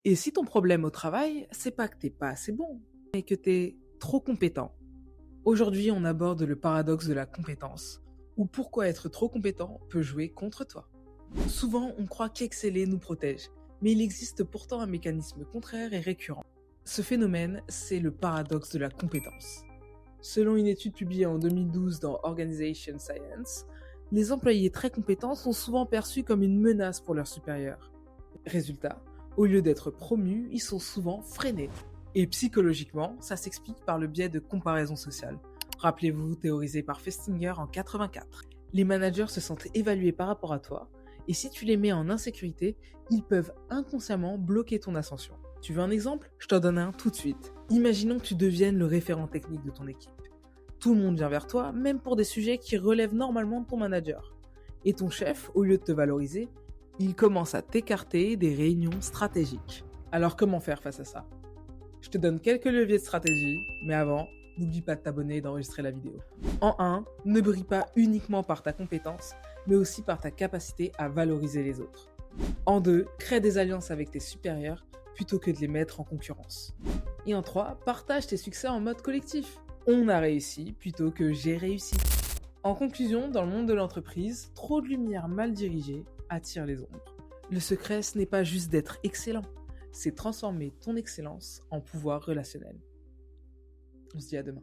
Et si ton problème au travail, c'est pas que t'es pas assez bon, mais que t'es trop compétent. Aujourd'hui, on aborde le paradoxe de la compétence, ou pourquoi être trop compétent peut jouer contre toi. Souvent, on croit qu'exceller nous protège, mais il existe pourtant un mécanisme contraire et récurrent. Ce phénomène, c'est le paradoxe de la compétence. Selon une étude publiée en 2012 dans Organization Science, les employés très compétents sont souvent perçus comme une menace pour leurs supérieurs. Résultat, au lieu d'être promus, ils sont souvent freinés. Et psychologiquement, ça s'explique par le biais de comparaison sociale. Rappelez-vous, théorisé par Festinger en 84. Les managers se sentent évalués par rapport à toi, et si tu les mets en insécurité, ils peuvent inconsciemment bloquer ton ascension. Tu veux un exemple? Je t'en donne un tout de suite. Imaginons que tu deviennes le référent technique de ton équipe. Tout le monde vient vers toi, même pour des sujets qui relèvent normalement de ton manager. Et ton chef, au lieu de te valoriser, il commence à t'écarter des réunions stratégiques. Alors comment faire face à ça? Je te donne quelques leviers de stratégie, mais avant, n'oublie pas de t'abonner et d'enregistrer la vidéo. En 1, ne brille pas uniquement par ta compétence, mais aussi par ta capacité à valoriser les autres. En 2, crée des alliances avec tes supérieurs plutôt que de les mettre en concurrence. Et en 3, partage tes succès en mode collectif. On a réussi plutôt que j'ai réussi. En conclusion, dans le monde de l'entreprise, trop de lumière mal dirigée attire les ombres. Le secret, ce n'est pas juste d'être excellent, c'est transformer ton excellence en pouvoir relationnel. On se dit à demain.